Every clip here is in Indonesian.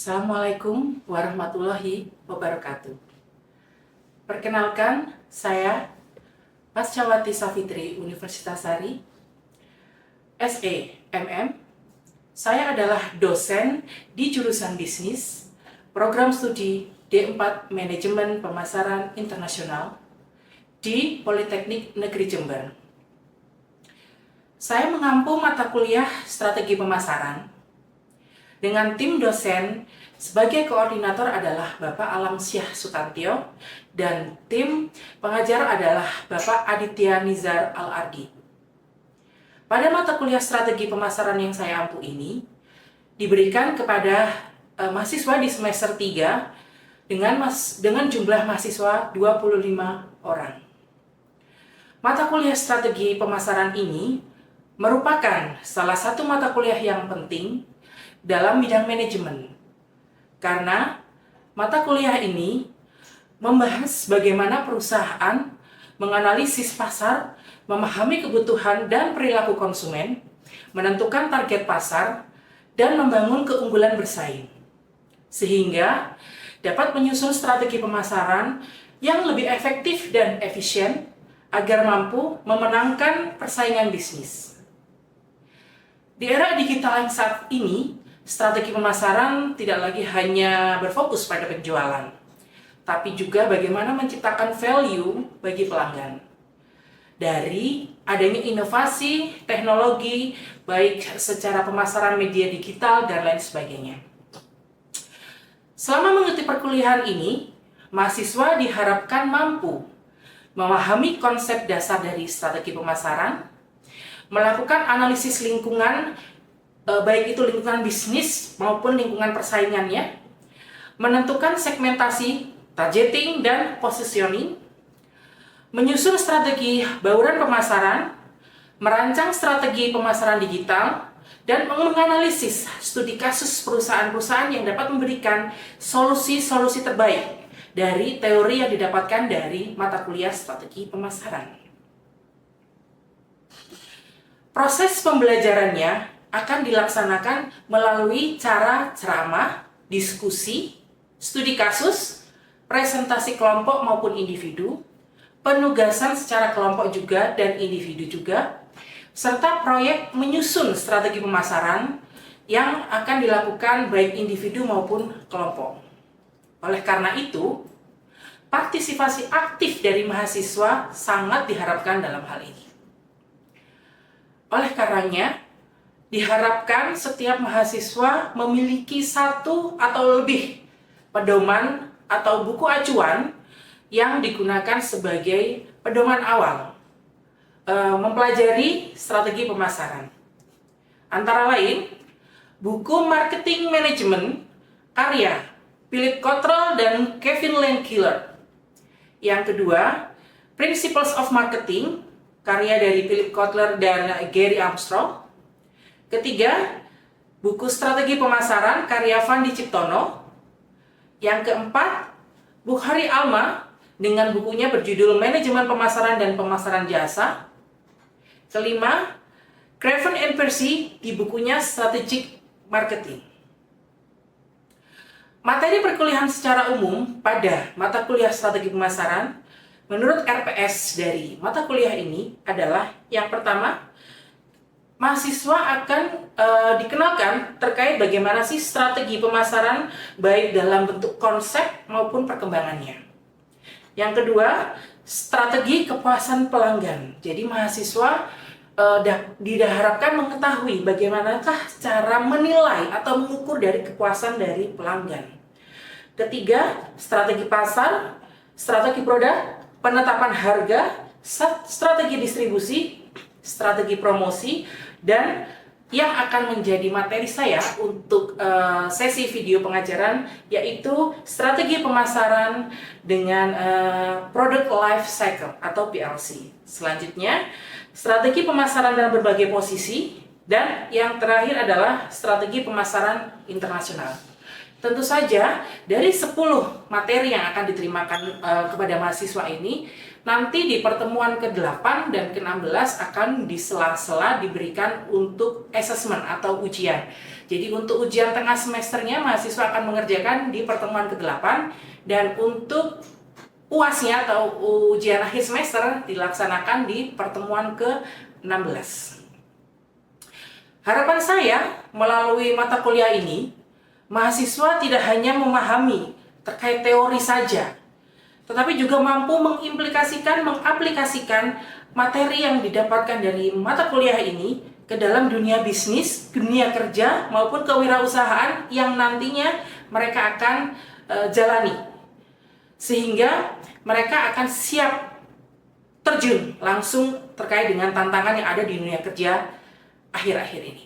Assalamualaikum warahmatullahi wabarakatuh. Perkenalkan, saya Pascawati Safitri Universitas Sari, SEMM. Saya adalah dosen di jurusan bisnis, program studi D4 Manajemen Pemasaran Internasional di Politeknik Negeri Jember. Saya mengampu mata kuliah strategi pemasaran dengan tim dosen sebagai koordinator adalah Bapak Alamsyah Sutantio dan tim pengajar adalah Bapak Aditya Nizar Al-Ardi. Pada mata kuliah strategi pemasaran yang saya ampu ini diberikan kepada mahasiswa di semester 3 dengan jumlah mahasiswa 25 orang. Mata kuliah strategi pemasaran ini merupakan salah satu mata kuliah yang penting dalam bidang manajemen, karena mata kuliah ini membahas bagaimana perusahaan menganalisis pasar, memahami kebutuhan dan perilaku konsumen, menentukan target pasar, dan membangun keunggulan bersaing, sehingga dapat menyusun strategi pemasaran yang lebih efektif dan efisien agar mampu memenangkan persaingan bisnis. Di era digital yang saat ini, strategi pemasaran tidak lagi hanya berfokus pada penjualan, tapi juga bagaimana menciptakan value bagi pelanggan. Dari adanya inovasi, teknologi, baik secara pemasaran media digital dan lain sebagainya. Selama mengikuti perkuliahan ini, mahasiswa diharapkan mampu memahami konsep dasar dari strategi pemasaran, melakukan analisis lingkungan, baik itu lingkungan bisnis maupun lingkungan persaingannya, menentukan segmentasi, targeting, dan positioning, menyusun strategi bauran pemasaran, merancang strategi pemasaran digital, dan menganalisis studi kasus perusahaan-perusahaan yang dapat memberikan solusi-solusi terbaik dari teori yang didapatkan dari mata kuliah strategi pemasaran. Proses pembelajarannya akan dilaksanakan melalui cara ceramah, diskusi, studi kasus, presentasi kelompok maupun individu, penugasan secara kelompok juga dan individu juga, serta proyek menyusun strategi pemasaran yang akan dilakukan baik individu maupun kelompok. Oleh karena itu, partisipasi aktif dari mahasiswa sangat diharapkan dalam hal ini. Oleh karenanya, diharapkan setiap mahasiswa memiliki satu atau lebih pedoman atau buku acuan yang digunakan sebagai pedoman awal mempelajari strategi pemasaran. Antara lain, buku Marketing Management karya Philip Cottrell dan Kevin Lane-Killer. Yang kedua, Principles of Marketing karya dari Philip Kotler dan Gary Armstrong. Ketiga, buku Strategi Pemasaran karya Fandi Ciptono. Yang keempat, Bukhari Alma dengan bukunya berjudul Manajemen Pemasaran dan Pemasaran Jasa. Kelima, Craven and Percy di bukunya Strategic Marketing. Materi perkuliahan secara umum pada mata kuliah Strategi Pemasaran menurut RPS dari mata kuliah ini adalah yang pertama, mahasiswa akan dikenalkan terkait bagaimana sih strategi pemasaran baik dalam bentuk konsep maupun perkembangannya. Yang kedua, strategi kepuasan pelanggan. Jadi mahasiswa diharapkan mengetahui bagaimanakah cara menilai atau mengukur dari kepuasan dari pelanggan. Ketiga, strategi pasar, strategi produk, penetapan harga, strategi distribusi, strategi promosi, dan yang akan menjadi materi saya untuk sesi video pengajaran yaitu strategi pemasaran dengan product life cycle atau PLC. Selanjutnya, strategi pemasaran dalam berbagai posisi, dan yang terakhir adalah strategi pemasaran internasional. Tentu saja dari 10 materi yang akan diterimakan kepada mahasiswa ini, nanti di pertemuan ke-8 dan ke-16 akan di sela-sela diberikan untuk assessment atau ujian. Jadi untuk ujian tengah semesternya mahasiswa akan mengerjakan di pertemuan ke-8, dan untuk UASnya atau ujian akhir semester dilaksanakan di pertemuan ke-16. Harapan saya melalui mata kuliah ini, mahasiswa tidak hanya memahami terkait teori saja, tetapi juga mampu mengaplikasikan materi yang didapatkan dari mata kuliah ini ke dalam dunia bisnis, dunia kerja, maupun kewirausahaan yang nantinya mereka akan jalani. Sehingga mereka akan siap terjun langsung terkait dengan tantangan yang ada di dunia kerja akhir-akhir ini.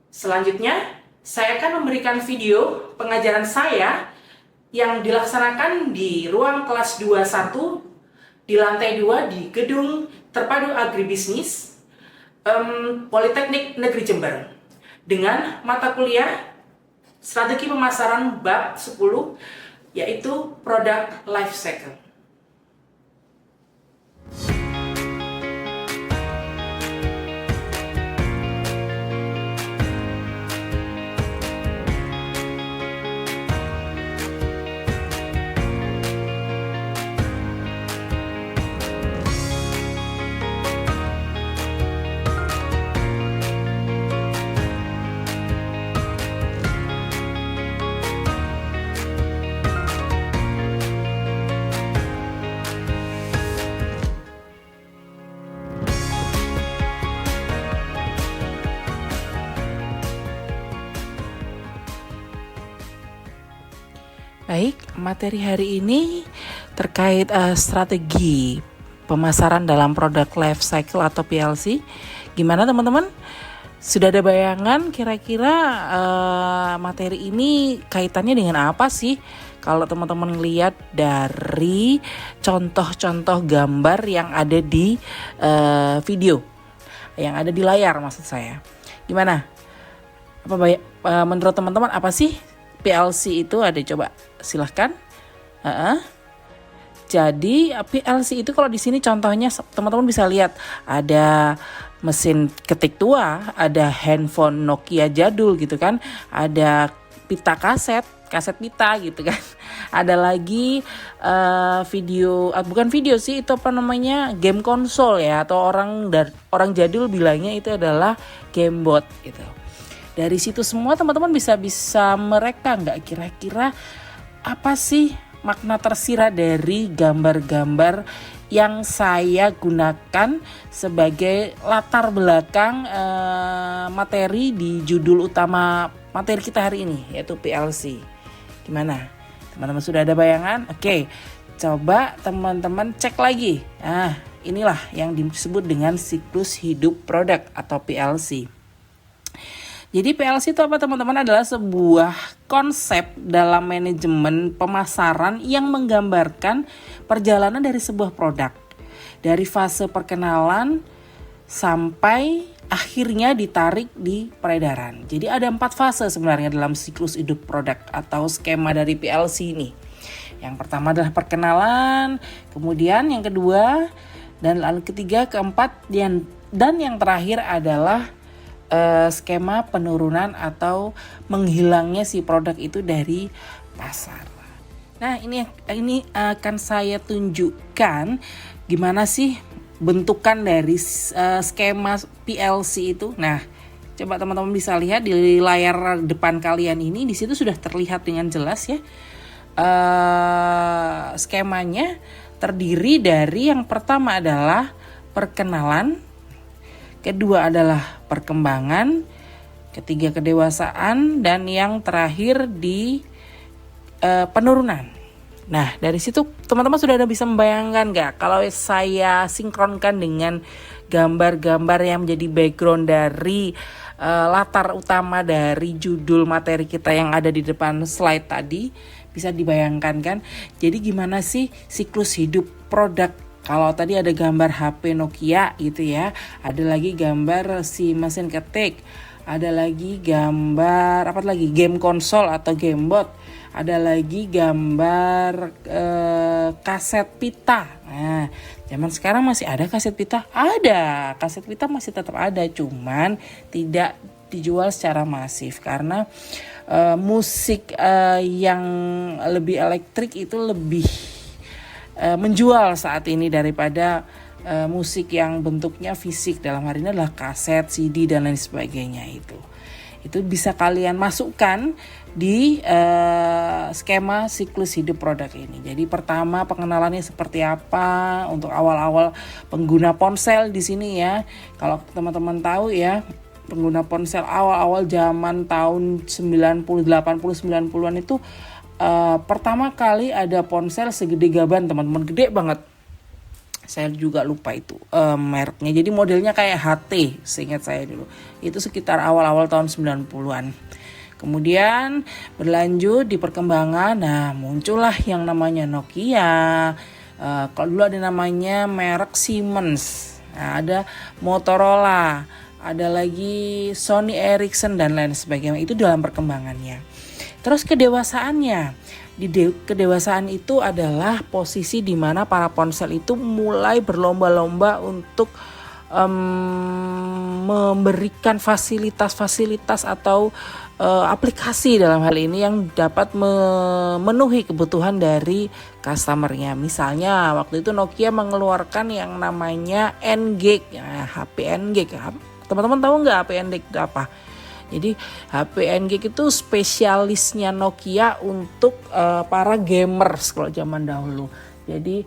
Selanjutnya, saya akan memberikan video pengajaran saya yang dilaksanakan di ruang kelas 21 di lantai 2 di Gedung Terpadu Agribisnis Politeknik Negeri Jember dengan mata kuliah Strategi Pemasaran bab 10, yaitu Product Life Cycle. Baik, materi hari ini terkait strategi pemasaran dalam product life cycle atau PLC. Gimana teman-teman? Sudah ada bayangan kira-kira materi ini kaitannya dengan apa sih? Kalau teman-teman lihat dari contoh-contoh gambar yang ada di video, yang ada di layar maksud saya. Gimana? Menurut teman-teman apa sih PLC itu? Ada, coba silahkan. Jadi PLC itu kalau di sini contohnya teman-teman bisa lihat ada mesin ketik tua, ada handphone Nokia jadul gitu kan, ada pita kaset pita gitu kan. Ada lagi bukan video sih, itu apa namanya, game konsol ya, atau orang jadul bilangnya itu adalah gamebot gitu. Dari situ semua teman-teman bisa mereka nggak kira-kira apa sih makna tersirat dari gambar-gambar yang saya gunakan sebagai latar belakang materi di judul utama materi kita hari ini, yaitu PLC. Gimana? Teman-teman sudah ada bayangan? Oke, coba teman-teman cek lagi. Nah, inilah yang disebut dengan siklus hidup produk atau PLC. Jadi PLC itu apa teman-teman? Adalah sebuah konsep dalam manajemen pemasaran yang menggambarkan perjalanan dari sebuah produk. Dari fase perkenalan sampai akhirnya ditarik di peredaran. Jadi ada 4 fase sebenarnya dalam siklus hidup produk atau skema dari PLC ini. Yang pertama adalah perkenalan, kemudian yang kedua, dan lalu ketiga, keempat, dan yang terakhir adalah skema penurunan atau menghilangnya si produk itu dari pasar. Nah, ini akan saya tunjukkan gimana sih bentukan dari skema PLC itu. Nah, coba teman-teman bisa lihat di layar depan kalian ini, di situ sudah terlihat dengan jelas ya. Skemanya terdiri dari yang pertama adalah perkenalan, kedua adalah perkembangan, ketiga kedewasaan, dan yang terakhir di penurunan. Nah, dari situ teman-teman sudah ada bisa membayangkan nggak kalau saya sinkronkan dengan gambar-gambar yang menjadi background dari latar utama dari judul materi kita yang ada di depan slide tadi, bisa dibayangkan kan? Jadi gimana sih siklus hidup produk? Kalau tadi ada gambar HP Nokia gitu ya, ada lagi gambar si mesin ketik, ada lagi gambar game konsol atau gamebot, ada lagi gambar kaset pita. Nah, zaman sekarang masih ada kaset pita? Ada, kaset pita masih tetap ada, cuman tidak dijual secara masif karena musik yang lebih elektrik itu lebih menjual saat ini daripada musik yang bentuknya fisik, dalam hari ini adalah kaset, CD dan lain sebagainya. Itu bisa kalian masukkan di skema siklus hidup produk ini. Jadi pertama pengenalannya seperti apa untuk awal-awal pengguna ponsel di sini ya. Kalau teman-teman tahu ya, pengguna ponsel awal-awal zaman tahun 90, 80, 90-an itu pertama kali ada ponsel segede gaban, teman-teman, gede banget. Saya juga lupa itu mereknya. Jadi modelnya kayak HT, seingat saya dulu. Itu sekitar awal-awal tahun 90-an. Kemudian berlanjut di perkembangan, nah muncullah yang namanya Nokia. Kalau dulu ada namanya merek Siemens, nah, ada Motorola, ada lagi Sony Ericsson dan lain sebagainya. Itu dalam perkembangannya. Terus kedewasaannya. Kedewasaan itu adalah posisi di mana para ponsel itu mulai berlomba-lomba untuk memberikan fasilitas-fasilitas atau aplikasi dalam hal ini yang dapat memenuhi kebutuhan dari customernya. Misalnya waktu itu Nokia mengeluarkan yang namanya N-Gage, HP N-Gage. Teman-teman tahu nggak HP N-Gage itu apa? Jadi HP N-Gage itu spesialisnya Nokia untuk para gamers kalau zaman dahulu. Jadi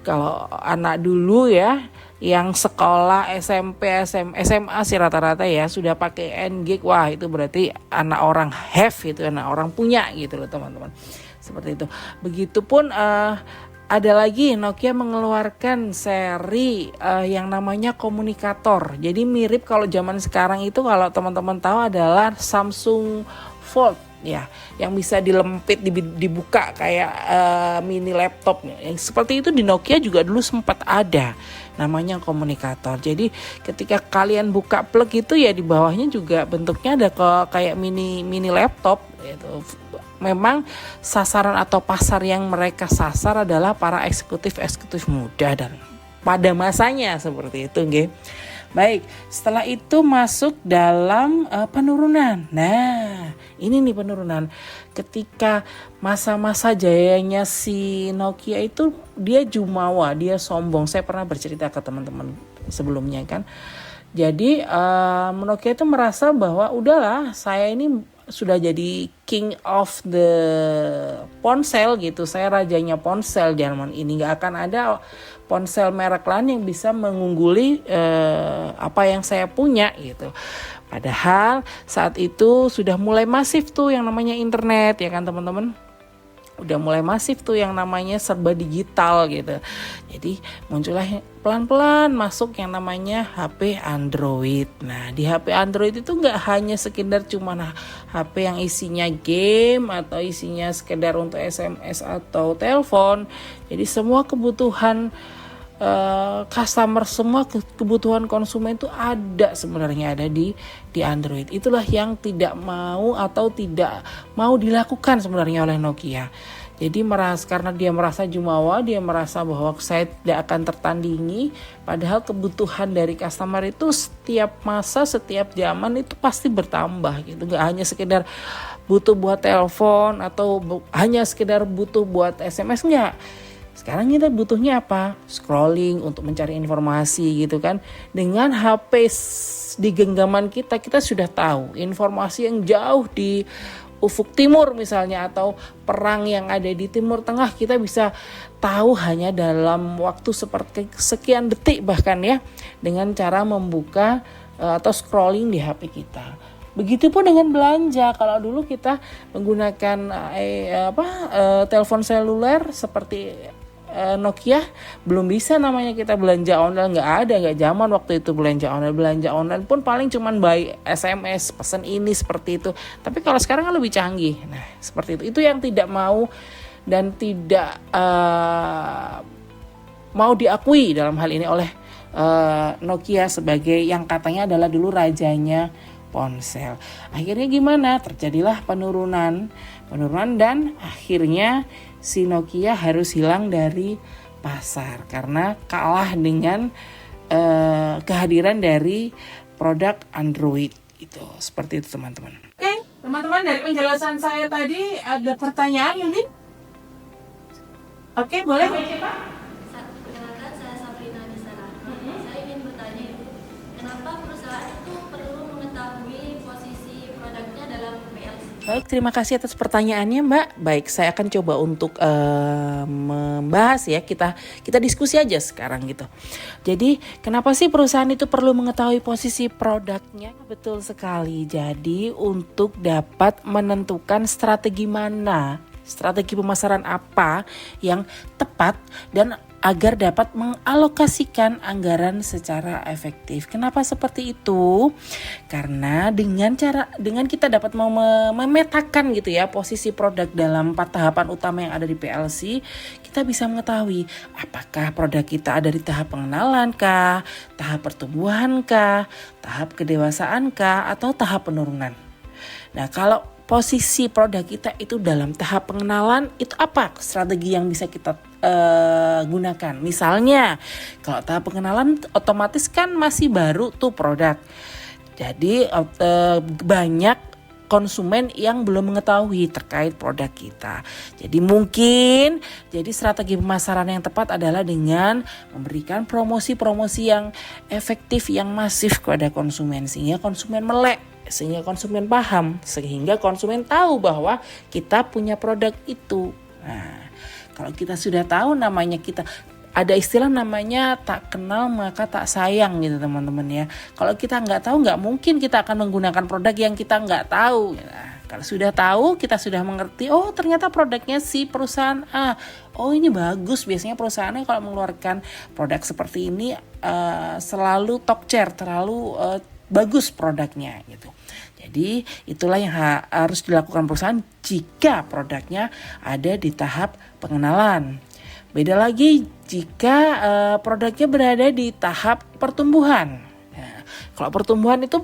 kalau anak dulu ya yang sekolah SMP, SMA sih rata-rata ya sudah pakai N-Gage, wah itu berarti anak orang have, itu anak orang punya gitu loh teman-teman. Seperti itu. Begitupun ada lagi Nokia mengeluarkan seri yang namanya komunikator. Jadi mirip kalau zaman sekarang itu, kalau teman-teman tahu adalah Samsung Fold ya, yang bisa dilempit, dibuka kayak mini laptop. Yang seperti itu di Nokia juga dulu sempat ada namanya komunikator. Jadi ketika kalian buka plug itu ya di bawahnya juga bentuknya ada kayak mini laptop gitu. Memang sasaran atau pasar yang mereka sasar adalah para eksekutif muda dan pada masanya seperti itu, nggih. Baik, setelah itu masuk dalam penurunan. Nah, ini nih penurunan. Ketika masa-masa jayanya si Nokia itu, dia jumawa, dia sombong. Saya pernah bercerita ke teman-teman sebelumnya kan. Jadi Nokia itu merasa bahwa udahlah, saya ini sudah jadi king of the ponsel gitu. Saya rajanya ponsel zaman ini, nggak akan ada ponsel merek lain yang bisa mengungguli apa yang saya punya gitu. Padahal saat itu sudah mulai masif tuh yang namanya internet ya kan teman-teman. Udah mulai masif tuh yang namanya serba digital gitu. Jadi muncullah pelan-pelan masuk yang namanya HP Android. Nah di HP Android itu nggak hanya sekedar cuma HP yang isinya game atau isinya sekedar untuk SMS atau telepon. Jadi semua kebutuhan customer, semua kebutuhan konsumen itu ada sebenarnya ada di Android. Itulah yang tidak mau atau tidak mau dilakukan sebenarnya oleh Nokia. Jadi karena dia merasa jumawa, dia merasa bahwa saya tidak akan tertandingi, padahal kebutuhan dari customer itu setiap masa, setiap zaman itu pasti bertambah gitu. Gak hanya sekedar butuh buat telepon atau hanya sekedar butuh buat SMS, enggak. Sekarang kita butuhnya apa? Scrolling untuk mencari informasi gitu kan. Dengan HP di genggaman kita sudah tahu informasi yang jauh di ufuk timur misalnya, atau perang yang ada di timur tengah, kita bisa tahu hanya dalam waktu seperti sekian detik bahkan ya, dengan cara membuka atau scrolling di HP kita. Begitupun dengan belanja. Kalau dulu kita menggunakan telepon seluler seperti Nokia, belum bisa namanya kita belanja online, nggak zaman waktu itu belanja online pun paling cuman by SMS, pesan ini seperti itu. Tapi kalau sekarang kan lebih canggih. Nah seperti itu yang tidak mau dan tidak mau diakui dalam hal ini oleh Nokia sebagai yang katanya adalah dulu rajanya ponsel. Akhirnya gimana? Terjadilah penurunan dan akhirnya si Nokia harus hilang dari pasar karena kalah dengan kehadiran dari produk Android Gitu, seperti itu teman-teman. Oke, teman-teman, dari penjelasan saya tadi ada pertanyaan mungkin? Oke, boleh. Perkenalkan, saya Sabrina Nisara. Saya ingin bertanya, kenapa perusahaan itu perlu mengetahui posisi produknya dalam PLC? Baik, terima kasih atas pertanyaannya Mbak. Baik, saya akan coba untuk membahas ya, kita diskusi aja sekarang gitu. Jadi kenapa sih perusahaan itu perlu mengetahui posisi produknya? Betul sekali, jadi untuk dapat menentukan strategi pemasaran apa yang tepat dan agar dapat mengalokasikan anggaran secara efektif. Kenapa seperti itu? Karena dengan kita dapat memetakan gitu ya posisi produk dalam 4 tahapan utama yang ada di PLC, kita bisa mengetahui apakah produk kita ada di tahap pengenalan kah, tahap pertumbuhan kah, tahap kedewasaan kah, atau tahap penurunan. Nah, kalau posisi produk kita itu dalam tahap pengenalan, itu apa strategi yang bisa kita gunakan? Misalnya kalau tahap pengenalan otomatis kan masih baru tuh produk, jadi banyak konsumen yang belum mengetahui terkait produk kita. Jadi strategi pemasaran yang tepat adalah dengan memberikan promosi-promosi yang efektif, yang masif kepada konsumen, sehingga konsumen melek, sehingga konsumen paham, sehingga konsumen tahu bahwa kita punya produk itu. Nah, kalau kita sudah tahu, ada istilah namanya tak kenal maka tak sayang gitu teman-teman ya. Kalau kita nggak tahu, nggak mungkin kita akan menggunakan produk yang kita nggak tahu. Nah, kalau sudah tahu, kita sudah mengerti, oh ternyata produknya si perusahaan A, oh ini bagus. Biasanya perusahaannya kalau mengeluarkan produk seperti ini selalu top chair, terlalu bagus produknya gitu. Jadi itulah yang harus dilakukan perusahaan jika produknya ada di tahap pengenalan. Beda lagi jika produknya berada di tahap pertumbuhan. Nah, kalau pertumbuhan itu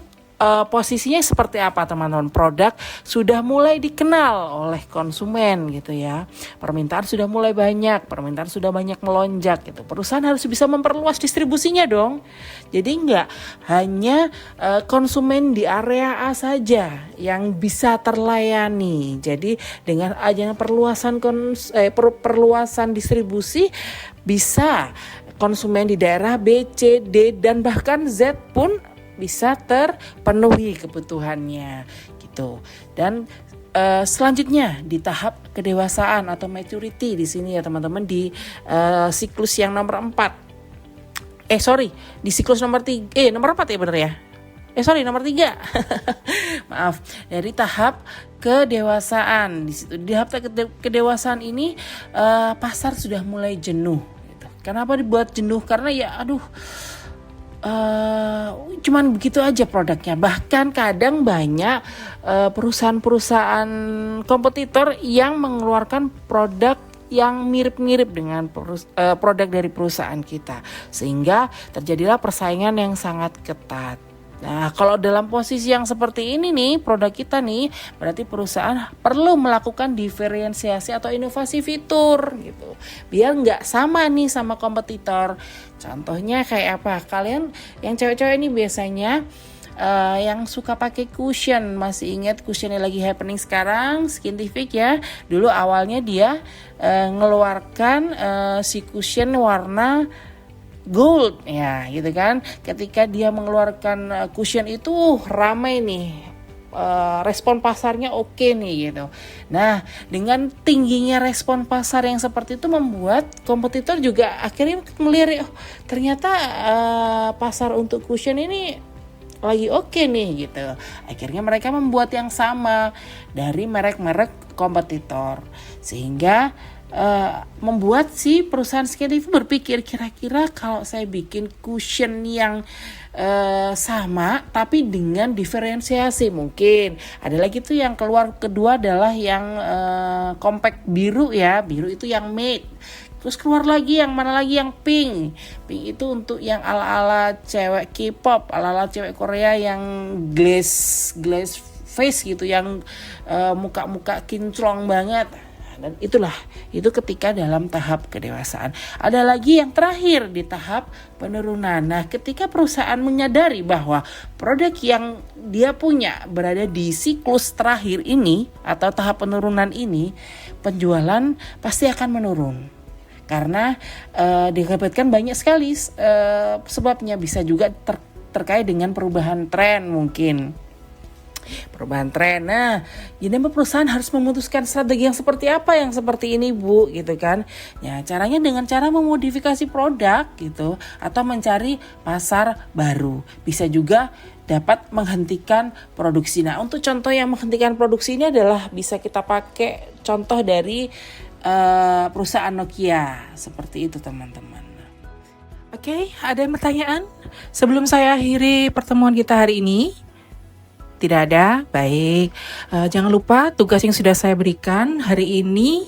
posisinya seperti apa teman-teman? Produk sudah mulai dikenal oleh konsumen gitu ya. Permintaan sudah mulai banyak, permintaan sudah banyak melonjak gitu. Perusahaan harus bisa memperluas distribusinya dong. Jadi enggak hanya konsumen di area A saja yang bisa terlayani. Jadi dengan adanya perluasan distribusi, bisa konsumen di daerah B, C, D dan bahkan Z pun bisa terpenuhi kebutuhannya gitu. Dan selanjutnya di tahap kedewasaan atau maturity di sini ya teman-teman, di siklus yang nomor 4. Di siklus nomor 3, nomor 4 ya benar ya? Nomor 3. Maaf. Dari tahap kedewasaan, di tahap kedewasaan ini pasar sudah mulai jenuh gitu. Kenapa dibuat jenuh? Karena cuman begitu aja produknya. Bahkan kadang banyak perusahaan-perusahaan kompetitor yang mengeluarkan produk yang mirip-mirip dengan produk dari perusahaan kita, sehingga terjadilah persaingan yang sangat ketat. Nah, kalau dalam posisi yang seperti ini nih, produk kita nih, berarti perusahaan perlu melakukan diferensiasi atau inovasi fitur gitu, biar nggak sama nih sama kompetitor. Contohnya kayak apa? Kalian yang cewek-cewek ini biasanya yang suka pakai cushion, masih ingat cushion yang lagi happening sekarang, Skintific ya. Dulu awalnya dia ngeluarkan si cushion warna gold ya gitu kan. Ketika dia mengeluarkan cushion itu ramai nih, respon pasarnya oke nih gitu. Nah, dengan tingginya respon pasar yang seperti itu membuat kompetitor juga akhirnya melirik, ternyata pasar untuk cushion ini lagi oke nih gitu. Akhirnya mereka membuat yang sama dari merek-merek kompetitor, sehingga membuat si perusahaan Skintific berpikir, kira-kira kalau saya bikin cushion yang sama tapi dengan diferensiasi, mungkin ada lagi tuh yang keluar kedua adalah yang compact biru ya, biru itu yang matte. Terus keluar lagi yang mana lagi, yang pink itu untuk yang ala-ala cewek K-pop, ala-ala cewek Korea yang glaze face gitu, yang muka-muka kinclong banget. dan itu ketika dalam tahap kedewasaan. Ada lagi yang terakhir di tahap penurunan. Nah, ketika perusahaan menyadari bahwa produk yang dia punya berada di siklus terakhir ini atau tahap penurunan ini, penjualan pasti akan menurun. Karena dikabarkan banyak sekali sebabnya, bisa juga terkait dengan perubahan tren mungkin. Perubahan tren. Nah, jadi perusahaan harus memutuskan strategi yang seperti apa yang seperti ini, Bu, gitu kan. Ya, caranya dengan cara memodifikasi produk gitu atau mencari pasar baru. Bisa juga dapat menghentikan produksi. Nah, untuk contoh yang menghentikan produksi ini adalah bisa kita pakai contoh dari perusahaan Nokia. Seperti itu, teman-teman. Oke, ada pertanyaan? Sebelum saya akhiri pertemuan kita hari ini. Tidak ada? Baik. Jangan lupa tugas yang sudah saya berikan hari ini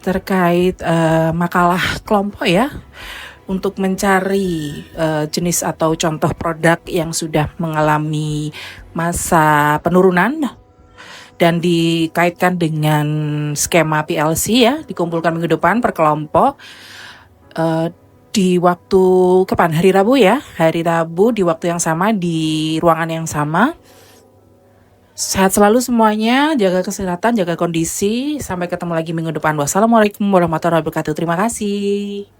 terkait makalah kelompok ya. Untuk mencari jenis atau contoh produk yang sudah mengalami masa penurunan dan dikaitkan dengan skema PLC ya, dikumpulkan minggu depan per kelompok di waktu kapan? Hari Rabu ya, hari Rabu di waktu yang sama, di ruangan yang sama. Sehat selalu semuanya, jaga kesehatan, jaga kondisi. Sampai ketemu lagi minggu depan. Wassalamualaikum warahmatullahi wabarakatuh. Terima kasih.